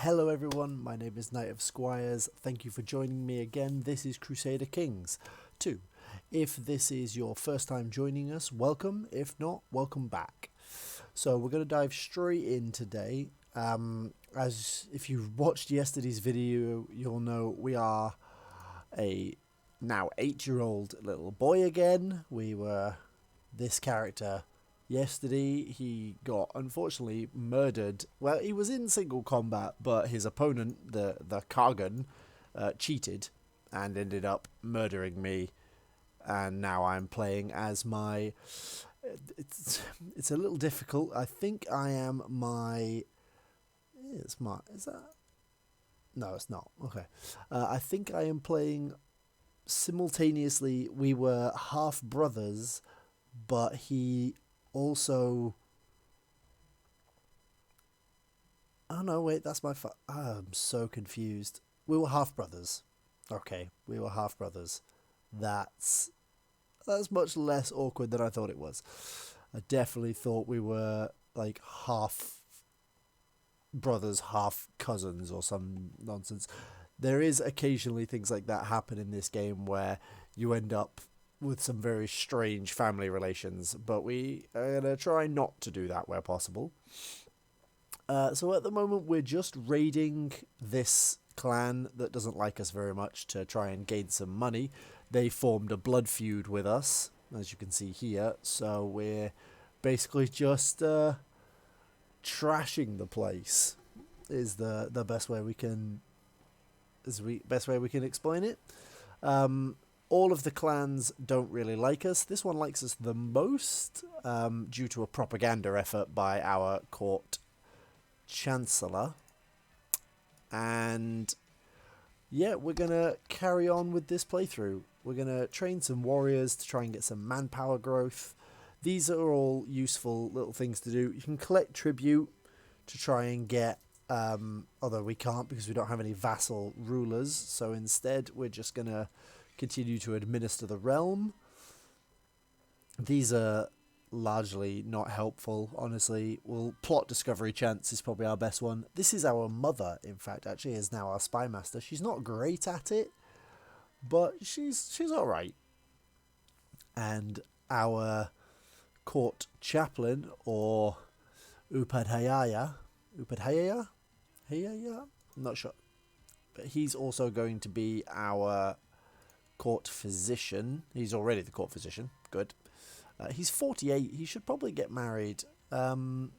Hello everyone, my name is Knight of Squires. Thank you for joining me again. This is Crusader Kings 2. If this is your first time joining us, welcome. If not, welcome back. So we're going to dive straight in today. As if you watched yesterday's video, you'll know we are a now 8-year-old little boy again. We were this character yesterday. He got unfortunately murdered. Well, he was in single combat, but his opponent, the Kargan, cheated and ended up murdering me. And now I'm playing as my... It's a little difficult. I think I am my... Is that... No, it's not. Okay. I think I am playing simultaneously. We were half brothers, but he also... Oh no, wait, that's my... I'm so confused. We were half brothers. Okay, we were half brothers. That's much less awkward than I thought it was. I definitely thought we were like half brothers, half cousins or some nonsense. There is occasionally things like that happen in this game where you end up with some very strange family relations, but we are going to try not to do that where possible. So at the moment we're just raiding this clan that doesn't like us very much to try and gain some money. They formed a blood feud with us, as you can see here, so we're basically just trashing the place is the best way we can explain it. All of the clans don't really like us. This one likes us the most, due to a propaganda effort by our court chancellor. And yeah, we're gonna carry on with this playthrough. We're gonna train some warriors to try and get some manpower growth. These are all useful little things to do. You can collect tribute to try and get, although we can't because we don't have any vassal rulers, so instead we're just gonna continue to administer the realm. These are largely not helpful, honestly. Well, plot discovery chance is probably our best one. This is our mother, in fact, actually, is now our spy master. She's not great at it, but she's all right. And our court chaplain, or Upadhyaya, I'm not sure, but he's also going to be our court physician. He's already the court physician. Good. He's 48. He should probably get married. This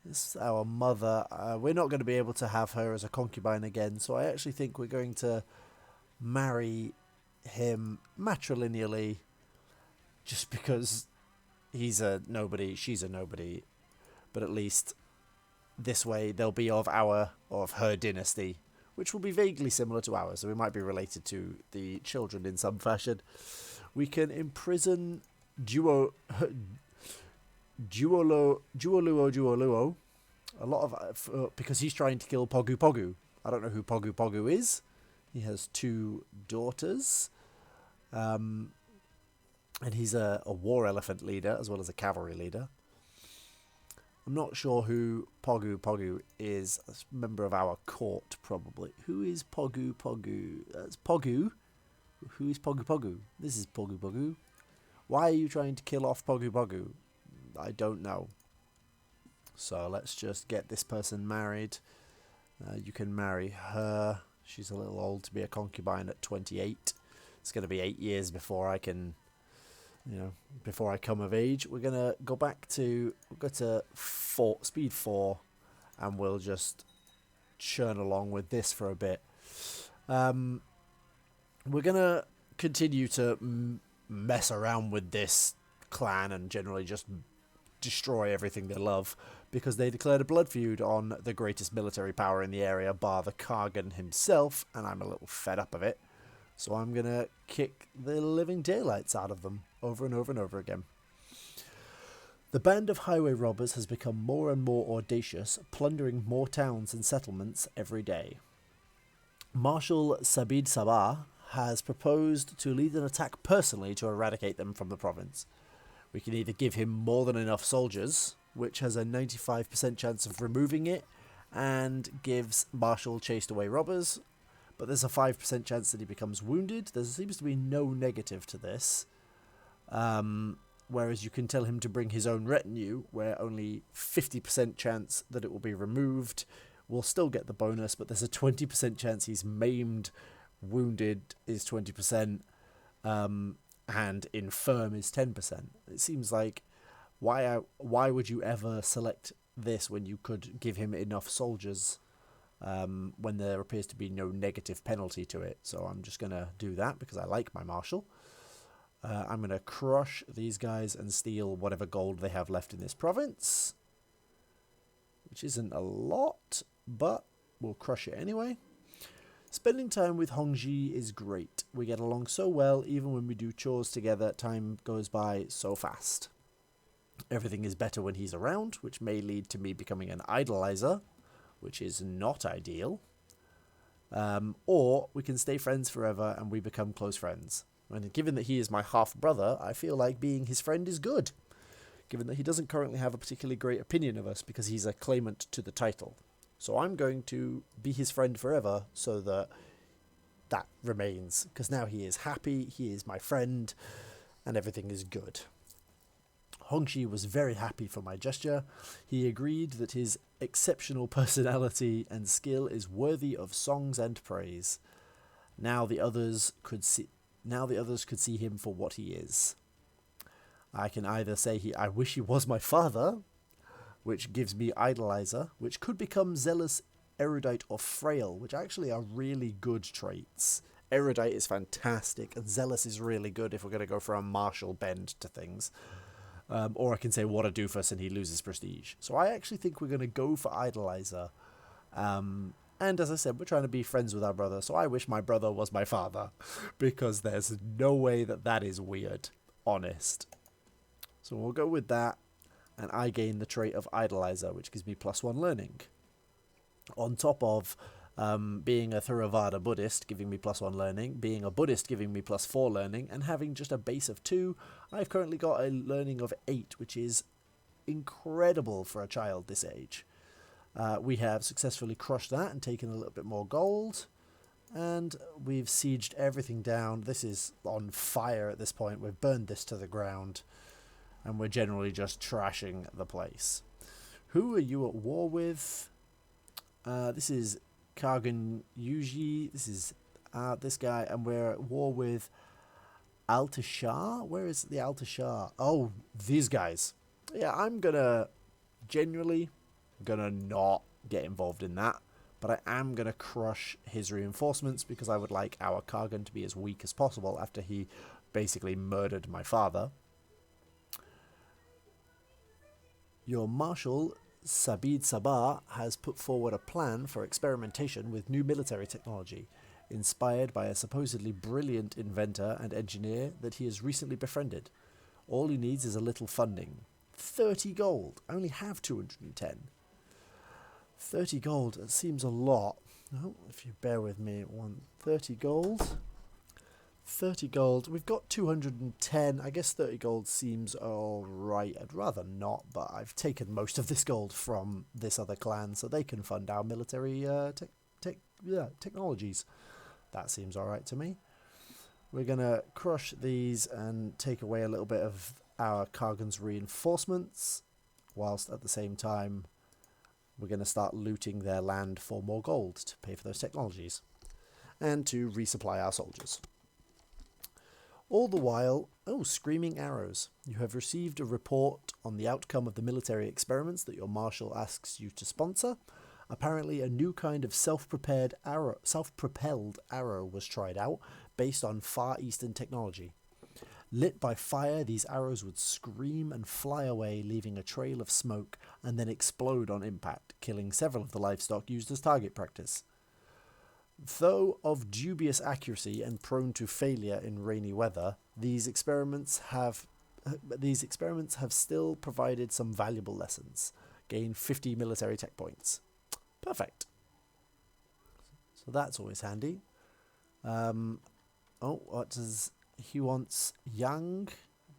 is our mother. We're not going to be able to have her as a concubine again, so I actually think we're going to marry him matrilineally, just because he's a nobody, she's a nobody, but at least this way they'll be of her dynasty, which will be vaguely similar to ours, so we might be related to the children in some fashion. We can imprison Duoluo, a lot of because he's trying to kill Pogu Pogu. I don't know who Pogu Pogu is. He has 2 daughters, and he's a war elephant leader as well as a cavalry leader. I'm not sure who Pogu Pogu is. A member of our court, probably. Who is Pogu Pogu? That's Pogu. Who is Pogu Pogu? This is Pogu Pogu. Why are you trying to kill off Pogu Pogu? I don't know. So let's just get this person married. You can marry her. She's a little old to be a concubine at 28. It's going to be 8 years before I can, before I come of age. We're going to go back to, speed 4, and we'll just churn along with this for a bit. We're going to continue to mess around with this clan and generally just destroy everything they love, because they declared a blood feud on the greatest military power in the area, bar the Kargan himself, and I'm a little fed up of it. So I'm going to kick the living daylights out of them over and over and over again. The band of highway robbers has become more and more audacious, plundering more towns and settlements every day. Marshal Sabid Sabah has proposed to lead an attack personally to eradicate them from the province. We can either give him more than enough soldiers, which has a 95% chance of removing it, and gives Marshal chased away robbers, but there's a 5% chance that he becomes wounded. There seems to be no negative to this. Whereas you can tell him to bring his own retinue, where only 50% chance that it will be removed. We'll still get the bonus, but there's a 20% chance he's maimed, wounded is 20%, and infirm is 10%. It seems like why would you ever select this when you could give him enough soldiers when there appears to be no negative penalty to it? So I'm just going to do that because I like my marshal. I'm going to crush these guys and steal whatever gold they have left in this province, which isn't a lot, but we'll crush it anyway. Spending time with Hongji is great. We get along so well, even when we do chores together, time goes by so fast. Everything is better when he's around, which may lead to me becoming an idolizer, which is not ideal. Or we can stay friends forever and we become close friends. And given that he is my half-brother, I feel like being his friend is good, given that he doesn't currently have a particularly great opinion of us because he's a claimant to the title. So I'm going to be his friend forever so that that remains, because now he is happy, he is my friend, and everything is good. Hongji was very happy for my gesture. He agreed that his exceptional personality and skill is worthy of songs and praise. Now the others could see him for what he is. I can either say I wish he was my father, which gives me idolizer, which could become zealous, erudite, or frail, which actually are really good traits. Erudite is fantastic, and zealous is really good if we're going to go for a martial bend to things. Or I can say what a doofus and he loses prestige. So I actually think we're going to go for idolizer. And as I said, we're trying to be friends with our brother, so I wish my brother was my father, because there's no way that is weird. Honest. So we'll go with that, and I gain the trait of idolizer, which gives me +1 learning. On top of being a Theravada Buddhist, giving me +1 learning, being a Buddhist giving me +4 learning, and having just a base of 2, I've currently got a learning of 8, which is incredible for a child this age. We have successfully crushed that and taken a little bit more gold, and we've sieged everything down. This is on fire at this point. We've burned this to the ground, and we're generally just trashing the place. Who are you at war with? This is Kargan Yuji. This is this guy, and we're at war with Altashar. Where is the Altashar? Oh, these guys. Yeah, I'm genuinely gonna not get involved in that, but I am gonna crush his reinforcements because I would like our Kargan to be as weak as possible after he basically murdered my father. Your marshal Sabid Sabah has put forward a plan for experimentation with new military technology, inspired by a supposedly brilliant inventor and engineer that he has recently befriended. All he needs is a little funding. 30 gold. I only have 210. 30 gold, it seems a lot. Oh, if you bear with me, 30 gold. 30 gold. We've got 210. I guess 30 gold seems alright. I'd rather not, but I've taken most of this gold from this other clan so they can fund our military technologies. That seems alright to me. We're going to crush these and take away a little bit of our Kargan's reinforcements, whilst at the same time we're going to start looting their land for more gold to pay for those technologies and to resupply our soldiers. All the while, screaming arrows. You have received a report on the outcome of the military experiments that your marshal asks you to sponsor. Apparently, a new kind of self-propelled arrow was tried out based on Far Eastern technology. Lit by fire, these arrows would scream and fly away, leaving a trail of smoke, and then explode on impact, killing several of the livestock used as target practice. Though of dubious accuracy and prone to failure in rainy weather, these experiments have still provided some valuable lessons. Gain 50 military tech points. Perfect. So that's always handy. What does he wants? Yang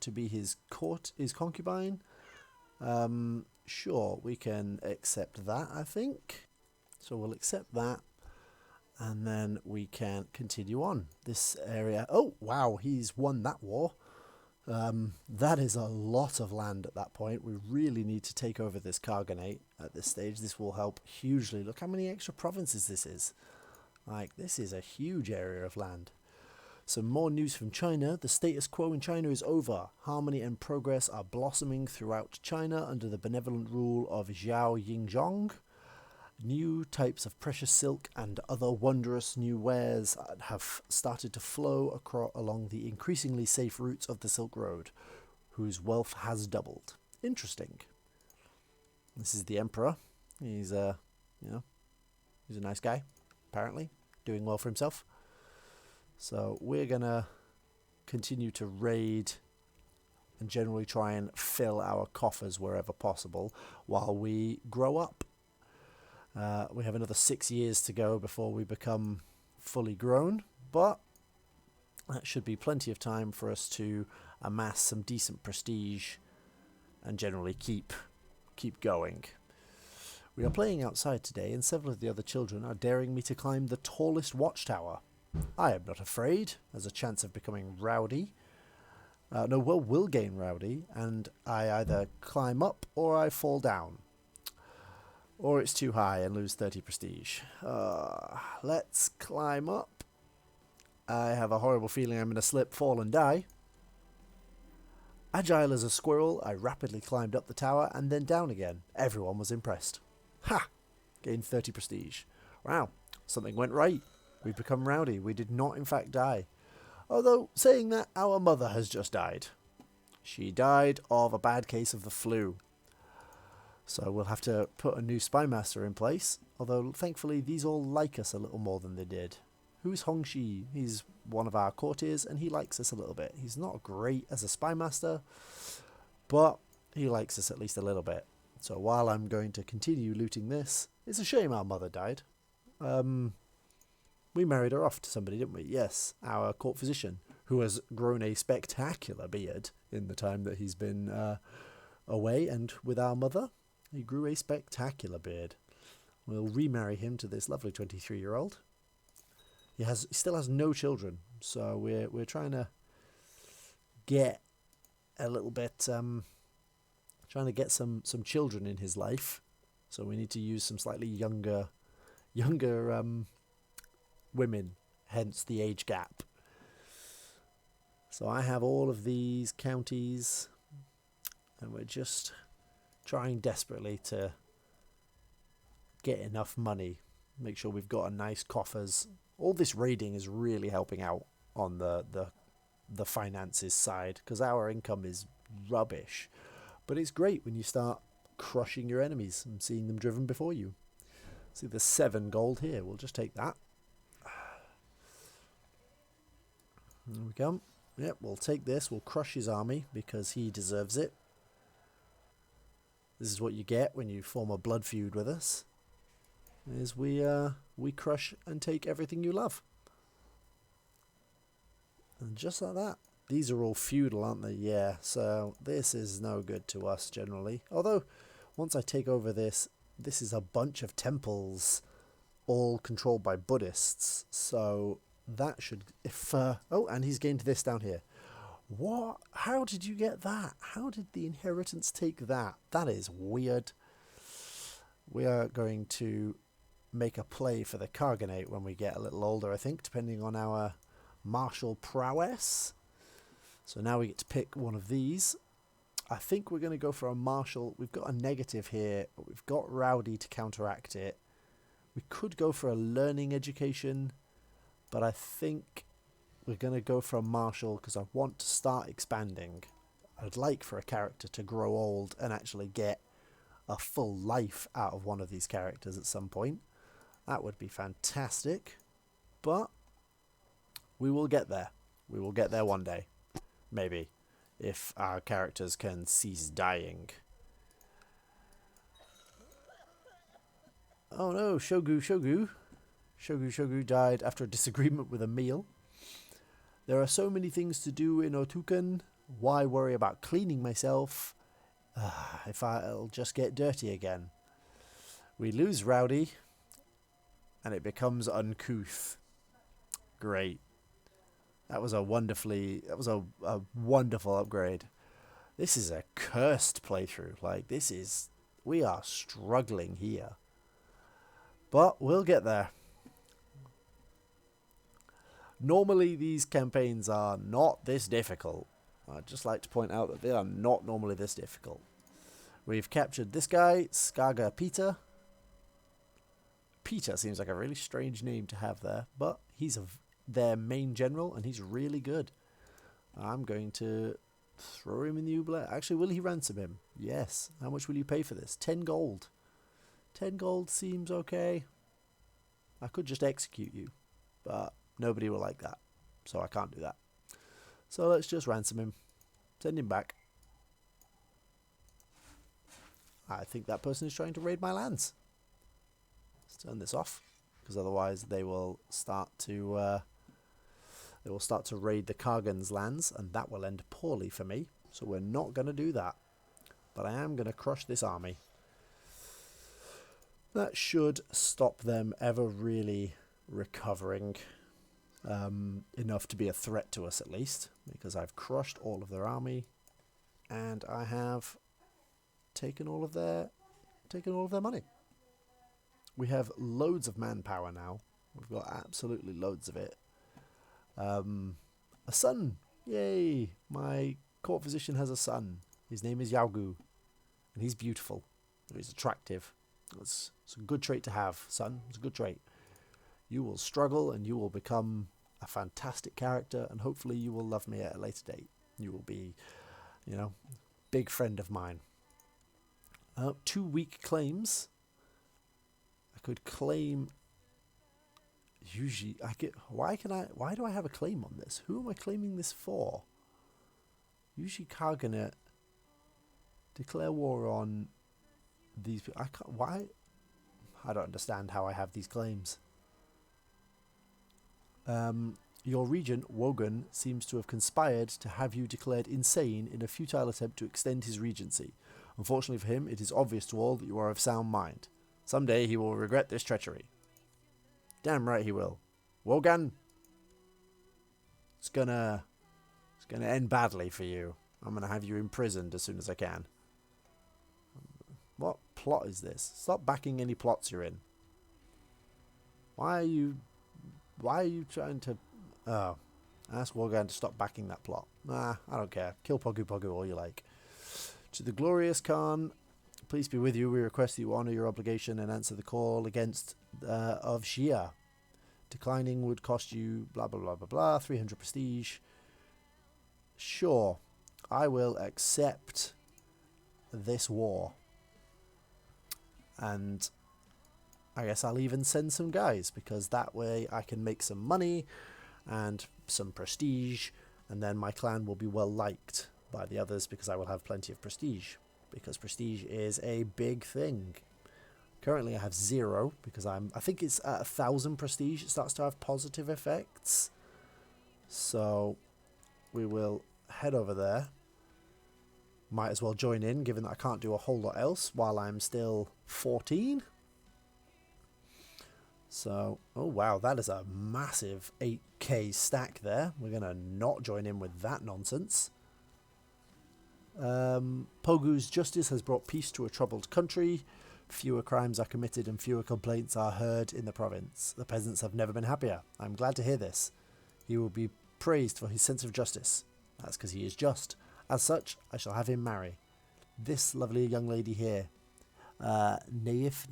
to be his concubine. Sure, we can accept that, I think. So we'll accept that. And then we can continue on. This area... Oh, wow, he's won that war. That is a lot of land at that point. We really need to take over this Khaganate at this stage. This will help hugely. Look how many extra provinces this is. Like, this is a huge area of land. Some more news from China. The status quo in China is over. Harmony and progress are blossoming throughout China under the benevolent rule of Gao Jinzhong. New types of precious silk and other wondrous new wares have started to flow along the increasingly safe routes of the Silk Road, whose wealth has doubled. Interesting. This is the Emperor. He's he's a nice guy, apparently, doing well for himself. So we're gonna continue to raid and generally try and fill our coffers wherever possible while we grow up. We have another 6 years to go before we become fully grown, but that should be plenty of time for us to amass some decent prestige and generally keep going. We are playing outside today, and several of the other children are daring me to climb the tallest watchtower. I am not afraid. There's a chance of becoming rowdy. We'll gain rowdy, and I either climb up or I fall down. Or it's too high and lose 30 prestige. Let's climb up. I have a horrible feeling I'm going to slip, fall and die. Agile as a squirrel, I rapidly climbed up the tower and then down again. Everyone was impressed. Ha! Gained 30 prestige. Wow, something went right. We've become rowdy. We did not in fact die. Although, saying that, our mother has just died. She died of a bad case of the flu. So we'll have to put a new spy master in place, although thankfully these all like us a little more than they did. Who's Hongji? He's one of our courtiers and he likes us a little bit. He's not great as a spy master, but he likes us at least a little bit. So while I'm going to continue looting this, it's a shame our mother died. We married her off to somebody, didn't we? Yes, our court physician, who has grown a spectacular beard in the time that he's been away and with our mother. He grew a spectacular beard. We'll remarry him to this lovely 23-year-old. He still has no children, so we're trying to get a little bit trying to get some children in his life. So we need to use some slightly younger women, hence the age gap. So I have all of these counties, and we're just trying desperately to get enough money, make sure we've got a nice coffers. All this raiding is really helping out on the finances side, because our income is rubbish. But it's great when you start crushing your enemies and seeing them driven before you. See, there's 7 gold here. We'll just take that. There we go. Yep, we'll take this. We'll crush his army because he deserves it. This is what you get when you form a blood feud with us. Is we crush and take everything you love. And just like that. These are all feudal, aren't they? Yeah, so this is no good to us generally. Although, once I take over this, this is a bunch of temples all controlled by Buddhists. So that should... oh, and he's gained this down here. What? How did you get that? How did the inheritance take that? That is weird. We are going to make a play for the Khaganate when we get a little older, I think, depending on our martial prowess. So now we get to pick one of these. I think we're going to go for a martial. We've got a negative here, but we've got rowdy to counteract it. We could go for a learning education, but I think we're going to go for a martial because I want to start expanding. I'd like for a character to grow old and actually get a full life out of one of these characters at some point. That would be fantastic. But we will get there. We will get there one day. Maybe. If our characters can cease dying. Oh no, Shogu died after a disagreement with a meal. There are so many things to do in Otuken. Why worry about cleaning myself if I'll just get dirty again? We lose Rowdy. and it becomes uncouth. Great. That was a wonderful upgrade. This is a cursed playthrough. Like, we are struggling here. But we'll get there. Normally these campaigns are not this difficult. I'd just like to point out that they are not normally this difficult. We've captured this guy, Skaga Peter. Peter seems like a really strange name to have there, but he's their main general, and he's really good. I'm going to throw him in the oubliette. Actually, will he ransom him? Yes. How much will you pay for this? 10 gold. 10 gold seems okay. I could just execute you, but nobody will like that, so I can't do that. So let's just ransom him. Send him back. I think that person is trying to raid my lands. Let's turn this off, because otherwise they will start to raid the Kargan's lands, and that will end poorly for me. So we're not going to do that. But I am going to crush this army. That should stop them ever really recovering enough to be a threat to us, at least, because I've crushed all of their army, and I have taken all of their money. We have loads of manpower now. We've got absolutely loads of it. A son, yay! My court physician has a son. His name is Yaogu, and he's beautiful. He's attractive. It's a good trait to have, son. It's a good trait. You will struggle, and you will become a fantastic character, and hopefully you will love me at a later date. You will be, big friend of mine. 2 weak claims. I could claim. Usually, why do I have a claim on this? Who am I claiming this for? Usually, Karganet declare war on these people. I can't. Why? I don't understand how I have these claims. Your regent, Wogan, seems to have conspired to have you declared insane in a futile attempt to extend his regency. Unfortunately for him, it is obvious to all that you are of sound mind. Someday he will regret this treachery. Damn right he will. Wogan, it's gonna end badly for you. I'm gonna have you imprisoned as soon as I can. What plot is this? Stop backing any plots you're in. Why are you trying to... Oh, ask Wogan to stop backing that plot. Nah, I don't care. Kill Pogu Pogu all you like. To the glorious Khan, peace be with you. We request that you honour your obligation and answer the call against of Xia. Declining would cost you blah blah blah blah blah 300 prestige. Sure, I will accept this war, and I guess I'll even send some guys, because that way I can make some money and some prestige, and then my clan will be well liked by the others because I will have plenty of prestige, because prestige is a big thing. Currently I have 0 because I think it's at 1,000 prestige it starts to have positive effects. So we will head over there. Might as well join in, given that I can't do a whole lot else while I'm still 14. So, oh wow, that is a massive 8k stack there. We're going to not join in with that nonsense. Pogu's justice has brought peace to a troubled country. Fewer crimes are committed and fewer complaints are heard in the province. The peasants have never been happier. I'm glad to hear this. He will be praised for his sense of justice. That's because he is just. As such, I shall have him marry this lovely young lady here. Nayinte.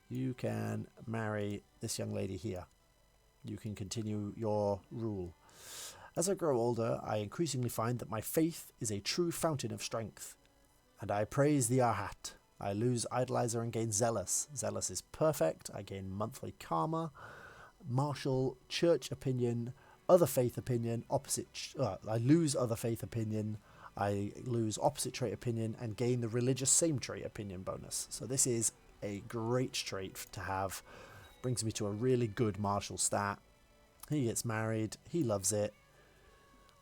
You can marry this young lady here. You can continue your rule. As I grow older, I increasingly find that my faith is a true fountain of strength. And I praise the Arhat. I lose Idolizer and gain Zealous. Zealous is perfect. I gain monthly karma. Martial, church opinion, other faith opinion, I lose other faith opinion. I lose opposite trait opinion and gain the religious same trait opinion bonus. So this is a great trait to have. Brings me to a really good martial stat. He gets married. He loves it.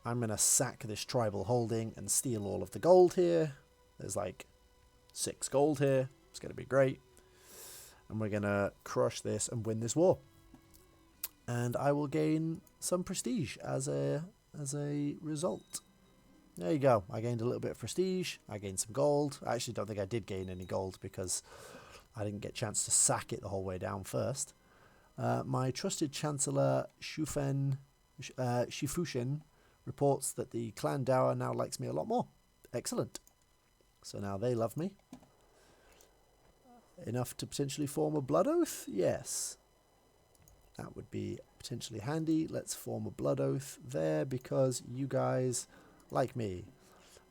I'm going to sack this tribal holding and steal all of the gold here. There's like 6 gold here. It's going to be great. And we're going to crush this and win this war. And I will gain some prestige as a result. There you go. I gained a little bit of prestige. I gained some gold. I actually don't think I did gain any gold because I didn't get a chance to sack it the whole way down first. My trusted Chancellor Shifushin reports that the clan Dower now likes me a lot more. Excellent. So now they love me. Enough to potentially form a blood oath? Yes. That would be potentially handy. Let's form a blood oath there because you guys like me.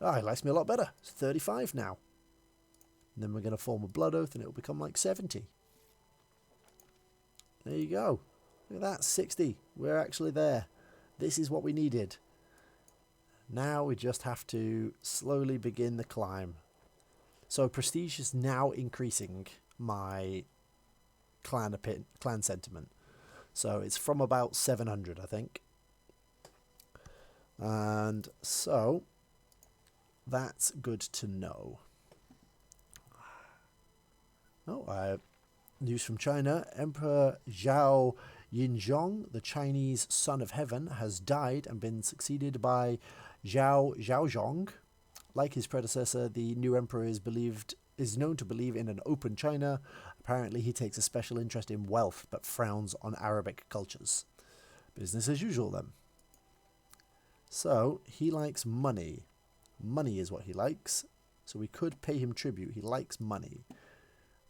Oh, it likes me a lot better. It's 35 now. And then we're going to form a blood oath and it will become like 70. There you go. Look at that, 60. We're actually there. This is what we needed. Now we just have to slowly begin the climb. So prestige is now increasing my clan sentiment. So it's from about 700, I think. And so that's good to know. Oh, news from China. Emperor Gao Jinzhong, the Chinese son of heaven, has died and been succeeded by Gao Jinzhong. Like his predecessor, the new emperor is known to believe in an open China. Apparently, he takes a special interest in wealth, but frowns on Arabic cultures. Business as usual, then. So, he likes money. Money is what he likes. So we could pay him tribute. He likes money.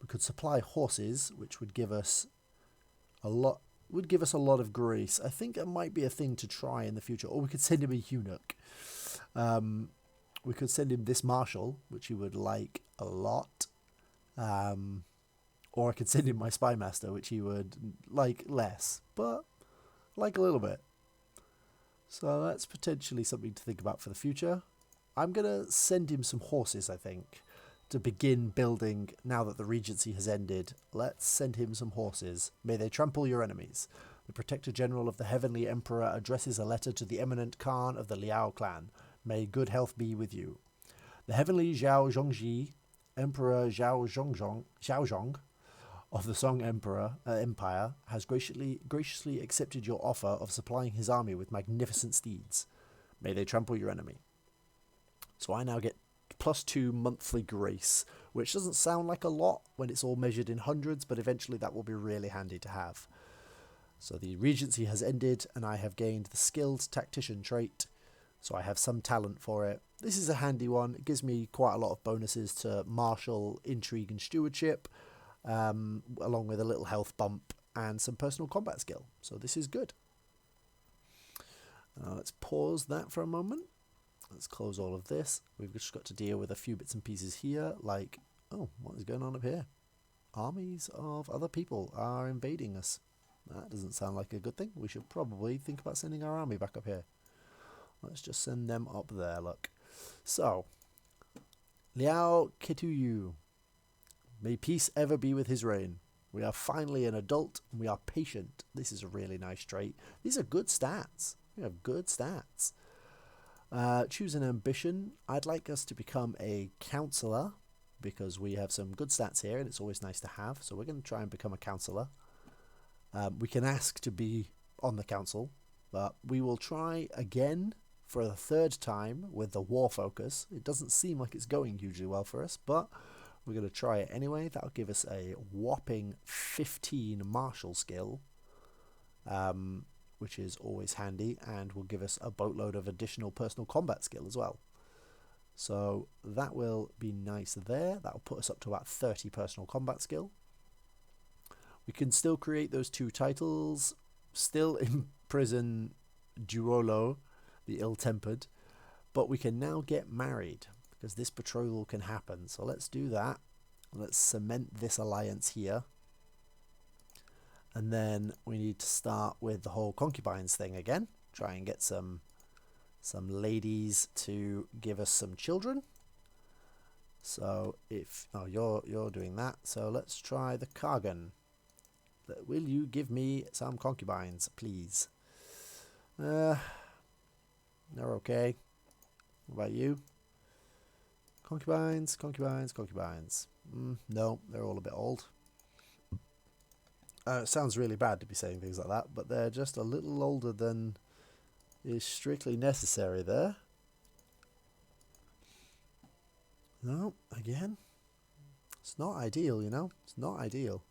We could supply horses, which would give us a lot. Would give us a lot of grace. I think it might be a thing to try in the future. Or we could send him a eunuch. We could send him this marshal, which he would like a lot. Or I could send him my spy master, which he would like less, but like a little bit. So that's potentially something to think about for the future. I'm going to send him some horses, I think, to begin building now that the regency has ended. Let's send him some horses. May they trample your enemies. The Protector General of the Heavenly Emperor addresses a letter to the eminent Khan of the Liao clan. May good health be with you. The Heavenly Zhao Zhongji, Emperor Zhao Zhong of the Song Empire, has graciously accepted your offer of supplying his army with magnificent steeds. May they trample your enemy. So I now get +2 monthly grace, which doesn't sound like a lot when it's all measured in hundreds, but eventually that will be really handy to have. So the regency has ended, and I have gained the skilled tactician trait, so I have some talent for it. This is a handy one. It gives me quite a lot of bonuses to martial, intrigue, and stewardship, along with a little health bump and some personal combat skill. So this is good. Let's pause that for a moment. Let's close all of this. We've just got to deal with a few bits and pieces here, like, oh, what is going on up here? Armies of other people are invading us. That doesn't sound like a good thing. We should probably think about sending our army back up here. Let's just send them up there, look. So, Liao Ketuyu. May peace ever be with his reign. We are finally an adult, and we are patient. This is a really nice trait. These are good stats. We have good stats. Choose an ambition. I'd like us to become a councillor, because we have some good stats here, and it's always nice to have. So we're going to try and become a councillor. We can ask to be on the council, but we will try again for the 3rd time with the war focus. It doesn't seem like it's going hugely well for us, but we're going to try it anyway. That'll give us a whopping 15 martial skill, which is always handy, and will give us a boatload of additional personal combat skill as well. So that will be nice there. That'll put us up to about 30 personal combat skill. We can still create those 2 titles, still imprison Duolo, the ill-tempered, but we can now get married, because this betrothal can happen. So let's do that. Let's cement this alliance here. And then we need to start with the whole concubines thing again. Try and get some ladies to give us some children. So if you're doing that, so let's try the Kargan. Will you give me some concubines, please? They're okay. What about you? Concubines, concubines, concubines. No, they're all a bit old. It sounds really bad to be saying things like that, but they're just a little older than is strictly necessary there. No, again, it's not ideal, you know. It's not ideal.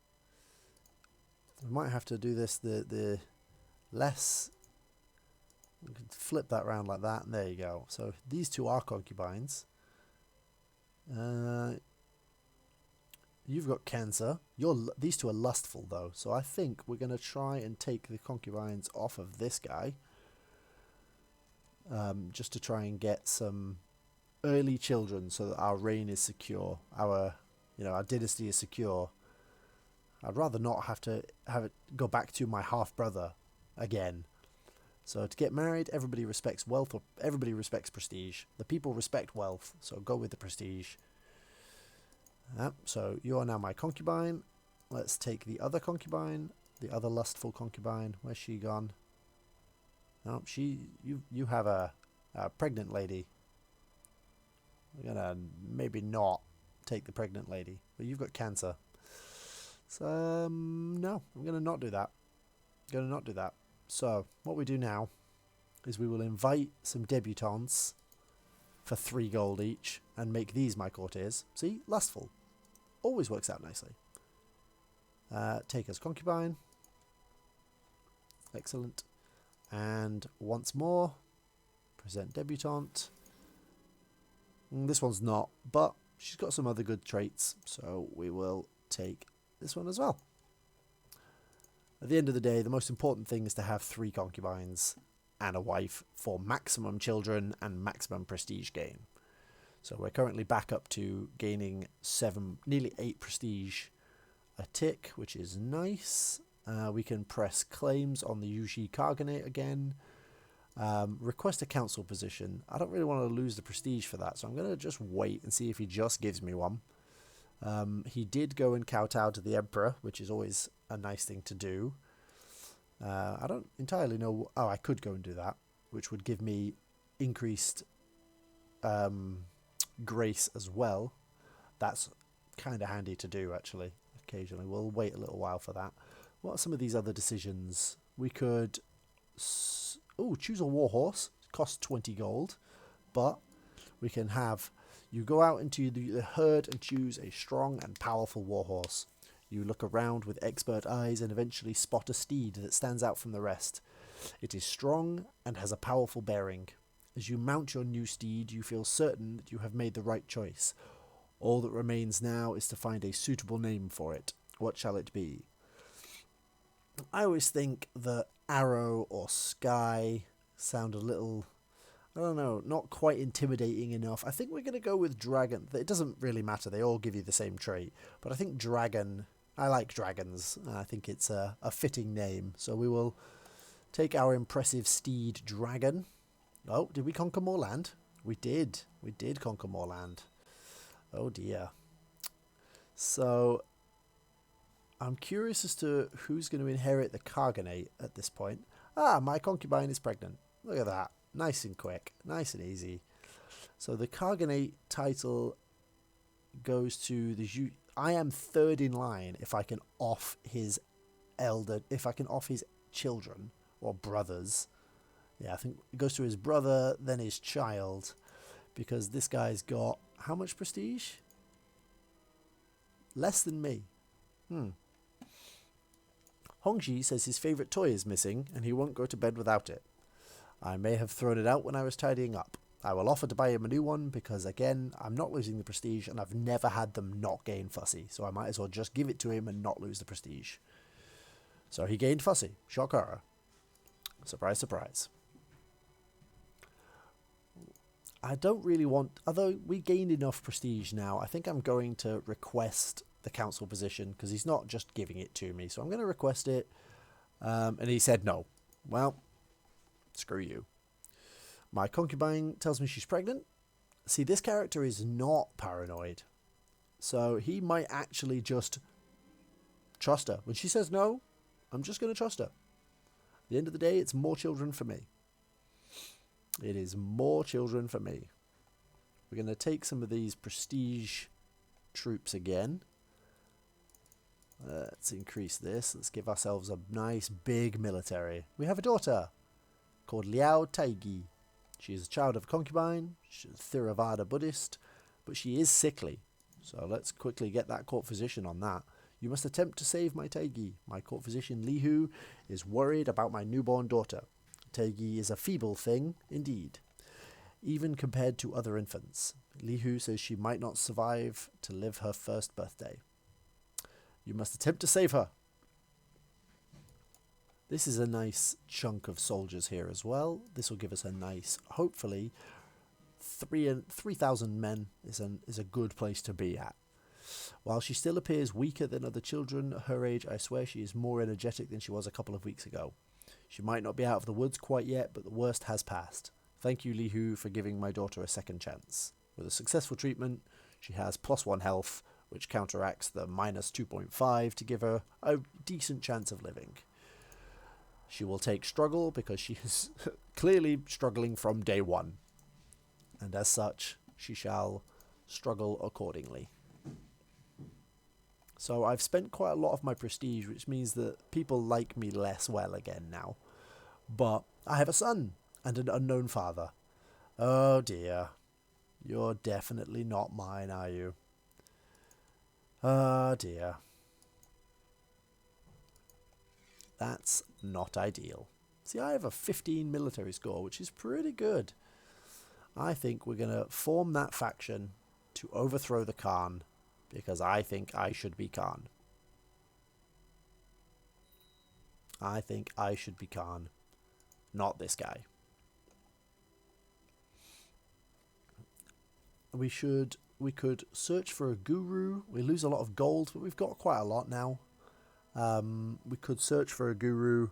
We might have to do this the less. We can flip that around like that, and there you go. So these two are concubines. You've got cancer. These two are lustful though, so I think we're going to try and take the concubines off of this guy, just to try and get some early children, so that our reign is secure. Our dynasty is secure. I'd rather not have to have it go back to my half brother again. So to get married, everybody respects wealth, or everybody respects prestige. The people respect wealth, so go with the prestige. So you are now my concubine. Let's take the other concubine, the other lustful concubine. Where's she gone? No, you have a pregnant lady. We're gonna maybe not take the pregnant lady, but you've got cancer. So no, I'm gonna not do that. So what we do now is we will invite some debutantes for 3 gold each and make these my courtiers. See, lustful. Always works out nicely. Take as concubine. Excellent. And once more, present debutante. This one's not, but she's got some other good traits, so we will take this one as well. At the end of the day, the most important thing is to have 3 concubines and a wife for maximum children and maximum prestige gain. So we're currently back up to gaining 7, nearly 8 prestige a tick, which is nice. We can press claims on the Yuji Khaganate again. Request a council position. I don't really want to lose the prestige for that, so I'm going to just wait and see if he just gives me one. He did go and kowtow to the Emperor, which is always a nice thing to do. I don't entirely know. Oh, I could go and do that, which would give me increased grace as well. That's kind of handy to do, actually, occasionally. We'll wait a little while for that. What are some of these other decisions? We could choose a warhorse. Costs 20 gold, but we can have you go out into the herd and choose a strong and powerful warhorse. You look around with expert eyes and eventually spot a steed that stands out from the rest. It is strong and has a powerful bearing. As you mount your new steed, you feel certain that you have made the right choice. All that remains now is to find a suitable name for it. What shall it be? I always think that Arrow or Sky sound a little, I don't know, not quite intimidating enough. I think we're going to go with Dragon. It doesn't really matter. They all give you the same trait. But I think Dragon, I like dragons. I think it's a fitting name. So we will take our impressive steed Dragon. Oh, did we conquer more land? We did. We did conquer more land. Oh dear. So I'm curious as to who's going to inherit the Khaganate at this point. My concubine is pregnant. Look at that. Nice and quick. Nice and easy. So the Khaganate title goes to the... I am 3rd in line if I can off his children or brothers. Yeah, I think it goes to his brother, then his child, because this guy's got how much prestige? Less than me. Hongji says his favourite toy is missing and he won't go to bed without it. I may have thrown it out when I was tidying up. I will offer to buy him a new one because, again, I'm not losing the prestige and I've never had them not gain Fussy, so I might as well just give it to him and not lose the prestige. So he gained Fussy. Shocker. Surprise, surprise. I don't really want... Although we gained enough prestige now, I think I'm going to request the council position because he's not just giving it to me. So I'm going to request it. And he said no. Well, screw you. My concubine tells me she's pregnant. See, this character is not paranoid. So he might actually just trust her. When she says no, I'm just going to trust her. At the end of the day, it's more children for me. It is more children for me. We're going to take some of these prestige troops again. Let's increase this. Let's give ourselves a nice big military. We have a daughter called Liao Ketuyu. She is a child of a concubine. She's a Theravada Buddhist, but she is sickly. So let's quickly get that court physician on that. You must attempt to save my Ketuyu. My court physician Lihu is worried about my newborn daughter. Ketuyu is a feeble thing, indeed, even compared to other infants. Lihu says she might not survive to live her first birthday. You must attempt to save her. This is a nice chunk of soldiers here as well. This will give us a nice, hopefully, 3,000 men is a good place to be at. While she still appears weaker than other children her age, I swear she is more energetic than she was a couple of weeks ago. She might not be out of the woods quite yet, but the worst has passed. Thank you, Lihu, for giving my daughter a second chance. With a successful treatment, she has +1 health, which counteracts the -2.5 to give her a decent chance of living. She will take struggle because she is clearly struggling from day one. And as such, she shall struggle accordingly. So I've spent quite a lot of my prestige, which means that people like me less well again now. But I have a son and an unknown father. Oh dear. You're definitely not mine, are you? Oh dear. That's not ideal. See, I have a 15 military score, which is pretty good. I think we're going to form that faction to overthrow the Khan, because I think I should be Khan. I think I should be Khan, not this guy. We could search for a guru. We lose a lot of gold, but we've got quite a lot now. We could search for a guru,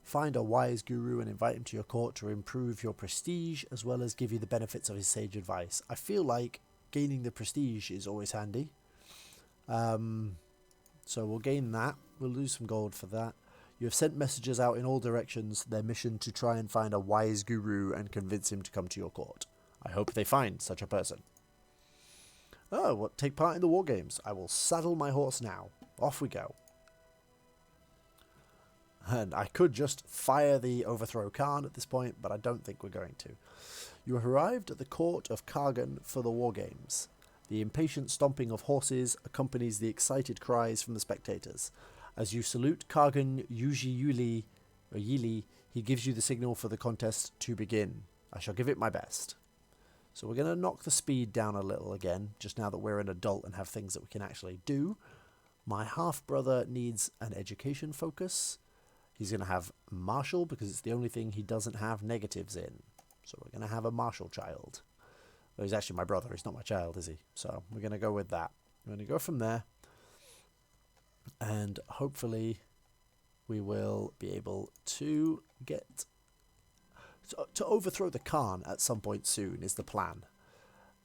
find a wise guru and invite him to your court to improve your prestige as well as give you the benefits of his sage advice. I feel like gaining the prestige is always handy. So we'll gain that. We'll lose some gold for that. You have sent messages out in all directions, their mission to try and find a wise guru and convince him to come to your court. I hope they find such a person. Oh, what? Take part in the war games. I will saddle my horse now. Off we go. And I could just fire the overthrow Khan at this point, but I don't think we're going to. You have arrived at the court of Kargan for the war games. The impatient stomping of horses accompanies the excited cries from the spectators. As you salute Kargan Yuli, he gives you the signal for the contest to begin. I shall give it my best. So we're going to knock the speed down a little again, just now that we're an adult and have things that we can actually do. My half-brother needs an education focus. He's going to have martial because it's the only thing he doesn't have negatives in. So we're going to have a martial child. Well, he's actually my brother. He's not my child, is he? So we're going to go with that. We're going to go from there. And hopefully we will be able to get... To overthrow the Khan at some point soon is the plan.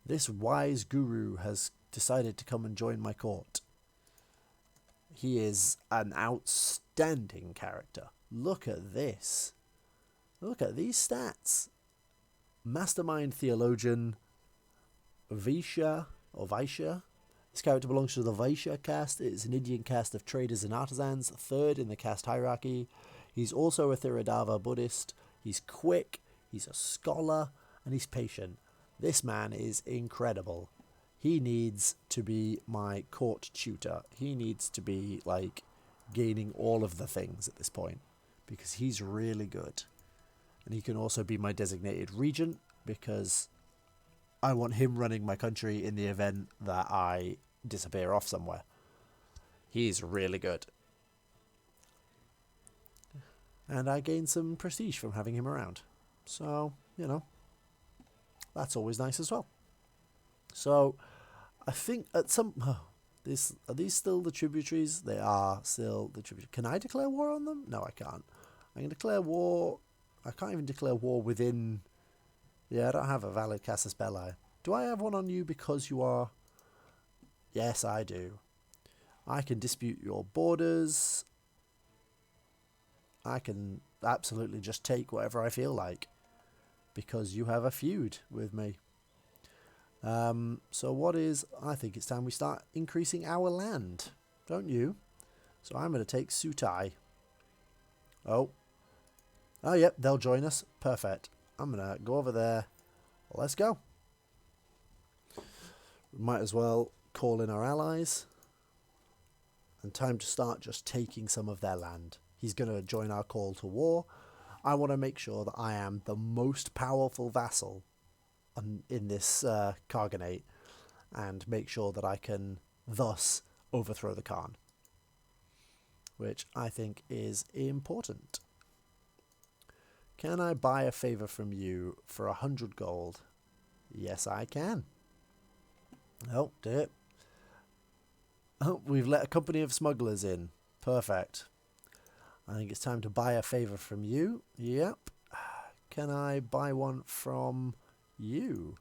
This wise guru has decided to come and join my court. He is an outstanding character. Look at this. Look at these stats. Mastermind theologian, Vaishya. This character belongs to the Vaishya caste. It's an Indian caste of traders and artisans, third in the caste hierarchy. He's also a Theravada Buddhist. He's quick, he's a scholar, and he's patient. This man is incredible. He needs to be my court tutor. He needs to be, like, gaining all of the things at this point, because he's really good. And he can also be my designated regent, because I want him running my country in the event that I disappear off somewhere. He's really good. And I gain some prestige from having him around. So, you know, that's always nice as well. So, I think at some... are these still the tributaries? They are still the tributaries. Can I declare war on them? No, I can't. I can declare war... I can't even declare war within... Yeah, I don't have a valid casus belli. Do I have one on you because you are... Yes, I do. I can dispute your borders... I can absolutely just take whatever I feel like because you have a feud with me. So what is... I think it's time we start increasing our land. Don't you? So I'm going to take Sutai. Oh. Oh, yep, they'll join us. Perfect. I'm going to go over there. Let's go. We might as well call in our allies. And time to start just taking some of their land. He's going to join our call to war. I want to make sure that I am the most powerful vassal in this Khaganate, and make sure that I can thus overthrow the Khan, which I think is important. Can I buy a favour from you for 100 gold? Yes, I can. Oh, dear. Oh, we've let a company of smugglers in. Perfect. I think it's time to buy a favour from you. Yep. Can I buy one from you?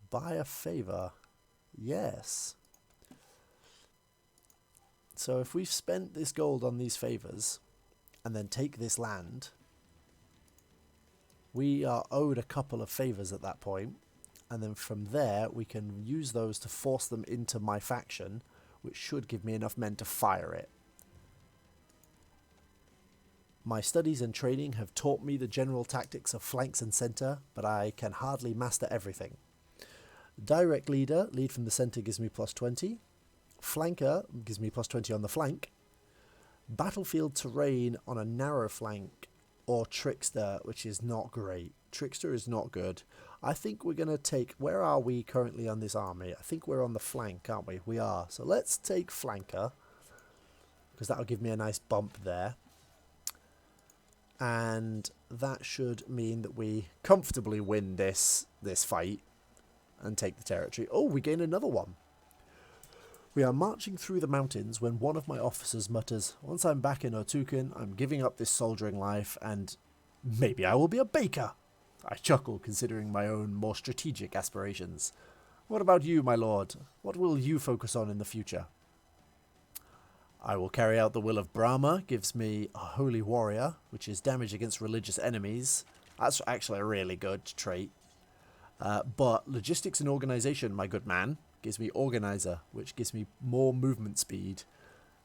Buy a favour. Yes. So if we've spent this gold on these favours and then take this land, we are owed a couple of favours at that point. And then from there, we can use those to force them into my faction, which should give me enough men to fire it. My studies and training have taught me the general tactics of flanks and centre, but I can hardly master everything. Direct leader, lead from the centre, gives me plus 20. Flanker gives me plus 20 on the flank. Battlefield terrain on a narrow flank, or Trickster, which is not great. Trickster is not good. I think we're going to take... Where are we currently on this army? I think we're on the flank, aren't we? We are. So let's take Flanker, because that'll give me a nice bump there. And that should mean that we comfortably win this fight and take the territory. Oh, we gain another one. We are marching through the mountains when one of my officers mutters, "Once I'm back in Otuken, I'm giving up this soldiering life and maybe I will be a baker." I chuckle, considering my own more strategic aspirations. What about you, my lord? What will you focus on in the future? I will carry out the will of Brahma, gives me a holy warrior, which is damage against religious enemies. That's actually a really good trait. But logistics and organization, my good man, gives me organizer, which gives me more movement speed,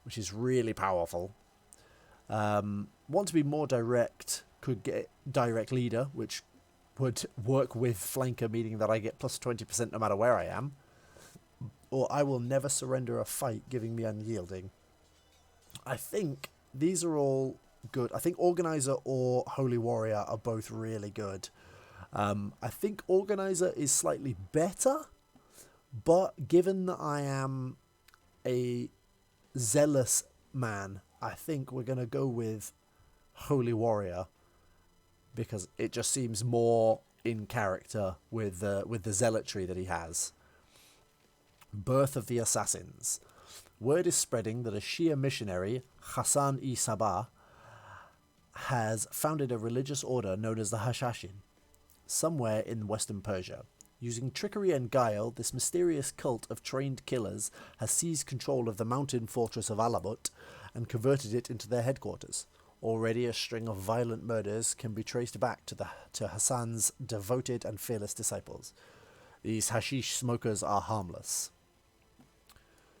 which is really powerful. Want to be more direct, could get direct leader, which would work with flanker, meaning that I get plus 20% no matter where I am. Or I will never surrender a fight, giving me unyielding. I think these are all good. I think Organizer or Holy Warrior are both really good. I think Organizer is slightly better, but given that I am a zealous man, I think we're going to go with Holy Warrior, because it just seems more in character with the zealotry that he has. Birth of the Assassins. Word is spreading that a Shia missionary, Hassan-i-Sabah, has founded a religious order known as the Hashashin, somewhere in western Persia. Using trickery and guile, this mysterious cult of trained killers has seized control of the mountain fortress of Alamut and converted it into their headquarters. Already a string of violent murders can be traced back to Hassan's devoted and fearless disciples. These hashish smokers are harmless.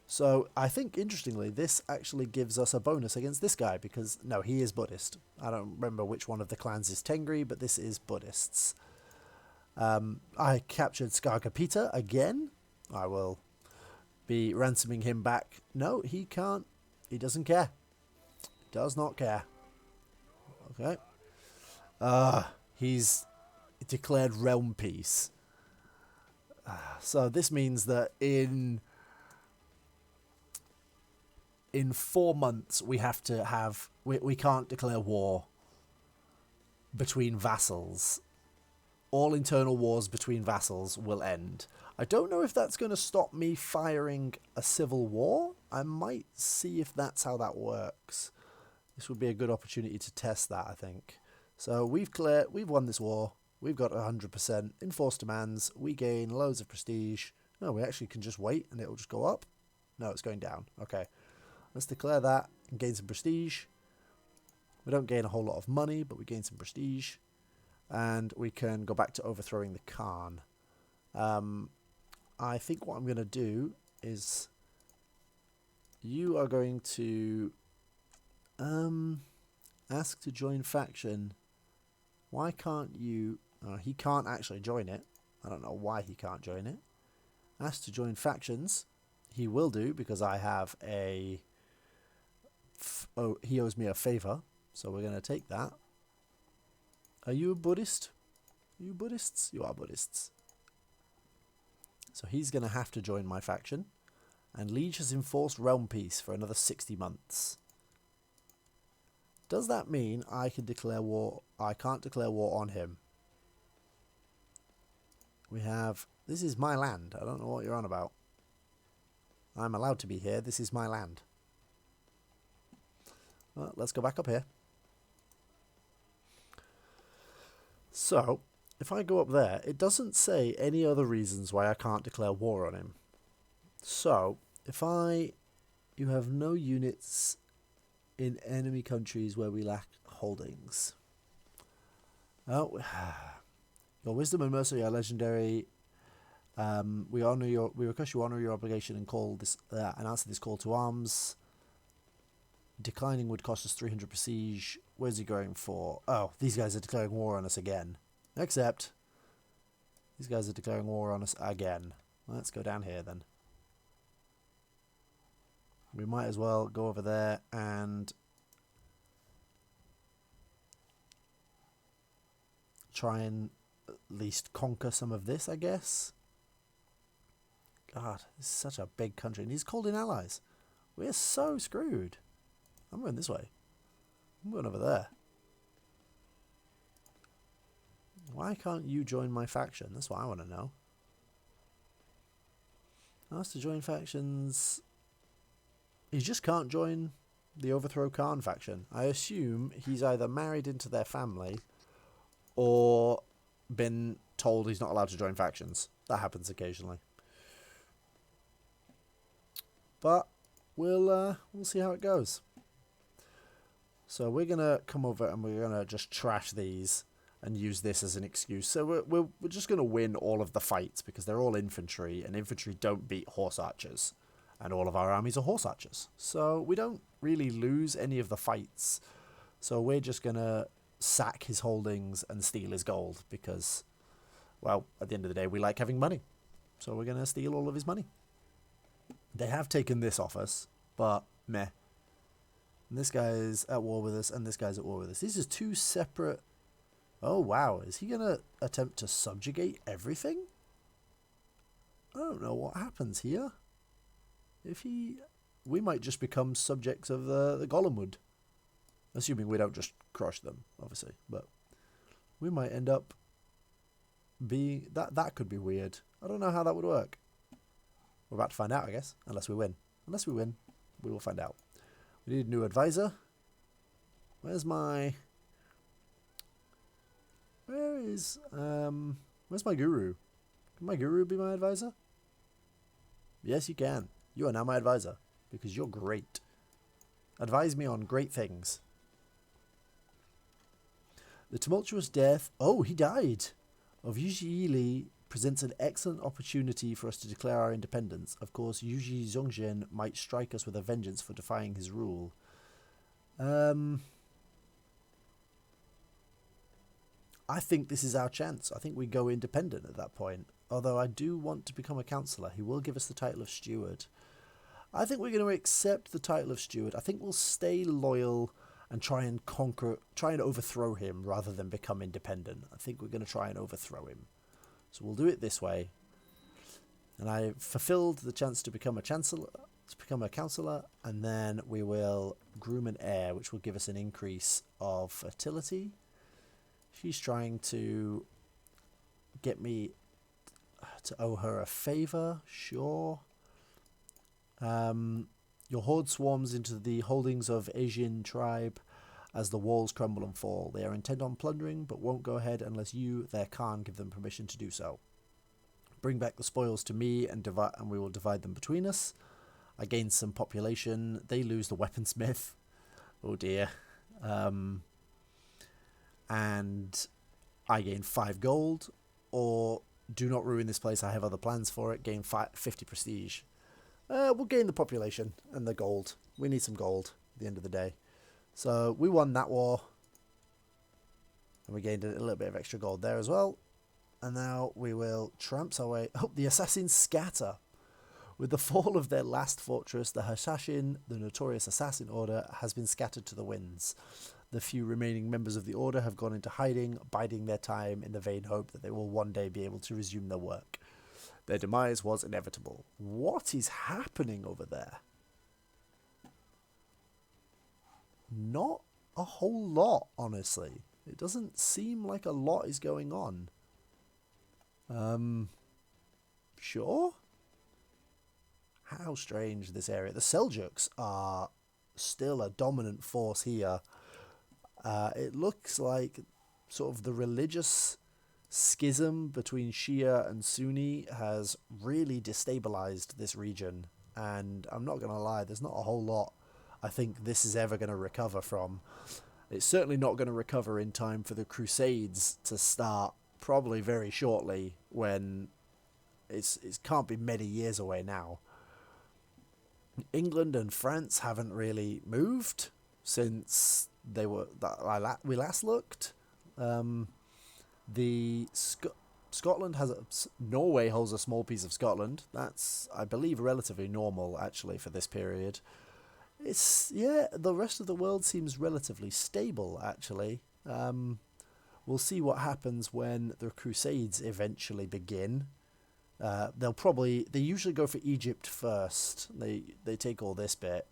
So I think, interestingly, this actually gives us a bonus against this guy, because, no, he is Buddhist. I don't remember which one of the clans is Tengri, but this is Buddhists. I captured Skargapita again. I will be ransoming him back. No, he can't. He doesn't care. He does not care. Okay. He's declared realm peace. So this means that in 4 months we have to have... We can't declare war between vassals. All internal wars between vassals will end. I don't know if that's going to stop me firing a civil war. I might see if that's how that works. This would be a good opportunity to test that, I think. So we've won this war. We've got 100%. Enforced demands. We gain loads of prestige. No, we actually can just wait and it'll just go up. No, it's going down. Okay. Let's declare that and gain some prestige. We don't gain a whole lot of money, but we gain some prestige. And we can go back to overthrowing the Khan. I think what I'm going to do is you are going to ask to join faction. Why can't you... he can't actually join it. I don't know why he can't join it. Ask to join factions. He will do because I have a... he owes me a favor. So we're going to take that. Are you a Buddhist? Are you Buddhists? You are Buddhists. So he's going to have to join my faction. And Liege has enforced realm peace for another 60 months. Does that mean I can declare war? I can't declare war on him. We have... This is my land. I don't know what you're on about. I'm allowed to be here. This is my land. Well, let's go back up here. So, if I go up there, it doesn't say any other reasons why I can't declare war on him. So, if you have no units in enemy countries where we lack holdings. Oh, your wisdom and mercy are legendary. We request you honor your obligation and call this and answer this call to arms. Declining would cost us 300 prestige. Where's he going for? Oh, these guys are declaring war on us again. Except these guys are declaring war on us again. Let's go down here then. We might as well go over there and try and at least conquer some of this, I guess. God, this is such a big country. And he's called in allies. We're so screwed. I'm going this way. I'm going over there. Why can't you join my faction? That's what I want to know. Ask to join factions. He just can't join the Overthrow Khan faction. I assume he's either married into their family or been told he's not allowed to join factions. That happens occasionally. But we'll see how it goes. So we're going to come over and we're going to just trash these and use this as an excuse. So we're just going to win all of the fights because they're all infantry, and infantry don't beat horse archers. And all of our armies are horse archers. So we don't really lose any of the fights. So we're just going to sack his holdings and steal his gold because, well, at the end of the day, we like having money. So we're going to steal all of his money. They have taken this off us, but meh. And this guy's at war with us, and this guy's at war with us. These are two separate... Oh, wow. Is he going to attempt to subjugate everything? I don't know what happens here. We might just become subjects of the Golemwood. Assuming we don't just crush them, obviously. But we might end up being... That could be weird. I don't know how that would work. We're about to find out, I guess. Unless we win. Unless we win, we will find out. We need a new advisor. Where's my guru? Can my guru be my advisor? Yes, you can. You are now my advisor. Because you're great. Advise me on great things. The tumultuous death... Oh, he died! Of Yuji Li presents an excellent opportunity for us to declare our independence. Of course, Yuji Zhongzhen might strike us with a vengeance for defying his rule. I think this is our chance. I think we go independent at that point. Although I do want to become a councillor. He will give us the title of steward. I think we're going to accept the title of steward. I think we'll stay loyal and try and overthrow him rather than become independent. I think we're going to try and overthrow him. So we'll do it this way. And I fulfilled the chance to become a councillor, and then we will groom an heir, which will give us an increase of fertility. She's trying to get me to owe her a favour, sure. Your horde swarms into the holdings of Asian tribe as the walls crumble and fall. They are intent on plundering, but won't go ahead unless you, their Khan, give them permission to do so. Bring back the spoils to me, and we will divide them between us. I gain some population. They lose the weaponsmith. Oh dear. And I gain 5 gold, or Do not ruin this place. I have other plans for it. Gain 50 prestige. We'll gain the population and the gold. We need some gold at the end of the day. So we won that war. And we gained a little bit of extra gold there as well. And now we will tramp our way. Oh, the assassins scatter. With the fall of their last fortress, the Hashashin, the notorious assassin order, has been scattered to the winds. The few remaining members of the order have gone into hiding, biding their time in the vain hope that they will one day be able to resume their work. Their demise was inevitable. What is happening over there? Not a whole lot, honestly. It doesn't seem like a lot is going on. Sure? How strange this area. The Seljuks are still a dominant force here. It looks like sort of the religious schism between Shia and Sunni has really destabilized this region. And I'm not going to lie, there's not a whole lot I think this is ever going to recover from. It's certainly not going to recover in time for the Crusades to start probably very shortly, when it can't be many years away now. England and France haven't really moved since we last looked. Scotland has Norway holds a small piece of Scotland. That's, I believe, relatively normal actually for this period. The rest of the world seems relatively stable actually. We'll see what happens when the Crusades eventually begin. They usually go for Egypt first. They take all this bit,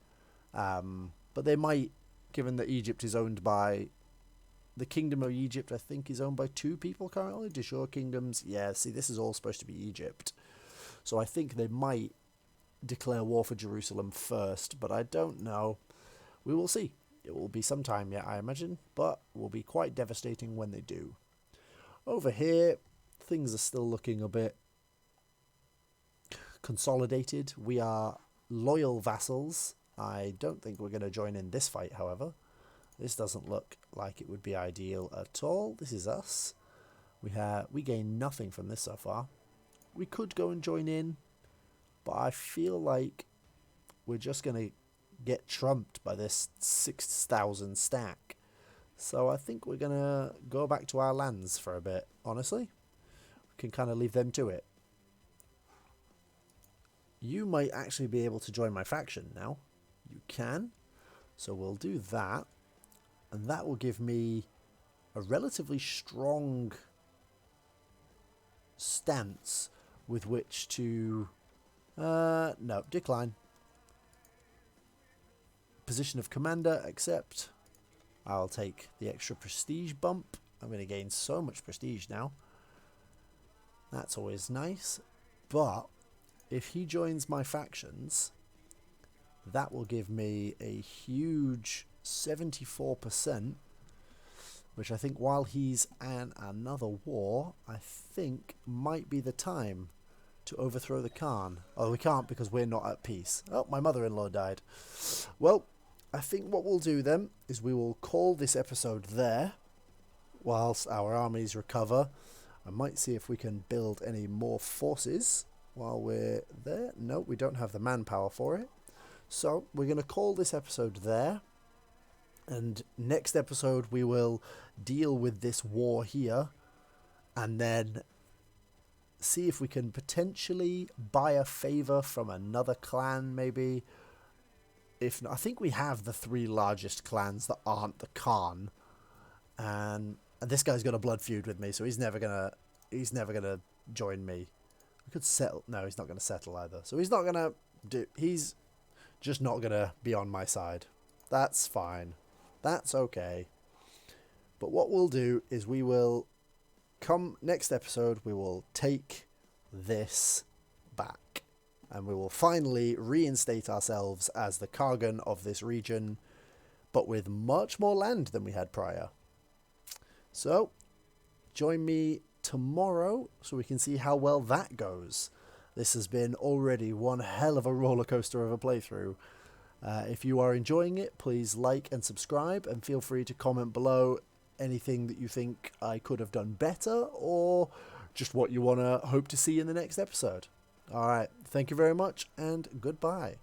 but they might, given that Egypt is owned by the Kingdom of Egypt, I think is owned by 2 people currently. Deshore Kingdoms. Yeah, see, this is all supposed to be Egypt, so I think they might declare war for Jerusalem first, but I don't know. We will see. It will be some time yet, I imagine, but will be quite devastating when they do. Over here, things are still looking a bit consolidated. We are loyal vassals. I don't think we're going to join in this fight, however. This doesn't look like it would be ideal at all. This is us. We gain nothing from this so far. We could go and join in, but I feel like we're just going to get trumped by this 6,000 stack. So I think we're going to go back to our lands for a bit, honestly. We can kind of leave them to it. You might actually be able to join my faction now. You can. So we'll do that. And that will give me a relatively strong stance with which to... no, decline. Position of commander, accept. I'll take the extra prestige bump. I'm going to gain so much prestige now. That's always nice. But if he joins my factions, that will give me a huge 74%, which I think, while he's in another war, I think might be the time to overthrow the Khan. Oh, we can't because we're not at peace. Oh, my mother-in-law died. Well, I think what we'll do then is we will call this episode there whilst our armies recover. I might see if we can build any more forces while we're there. No, we don't have the manpower for it. So we're going to call this episode there. And next episode we will deal with this war here and then see if we can potentially buy a favor from another clan, maybe. If not, I think we have the 3 largest clans that aren't the Khan, and this guy's got a blood feud with me, so he's never gonna join me. We could settle. No, he's not gonna settle either. So he's not gonna do. He's just not gonna be on my side. That's fine. That's okay. But what we'll do is we will come next episode. We will take this back, and we will finally reinstate ourselves as the Khagan of this region, but with much more land than we had prior. So join me tomorrow so we can see how well that goes. This has been already one hell of a roller coaster of a playthrough. If you are enjoying it, please like and subscribe, and feel free to comment below anything that you think I could have done better, or just what you want to hope to see in the next episode. All right. Thank you very much, and goodbye.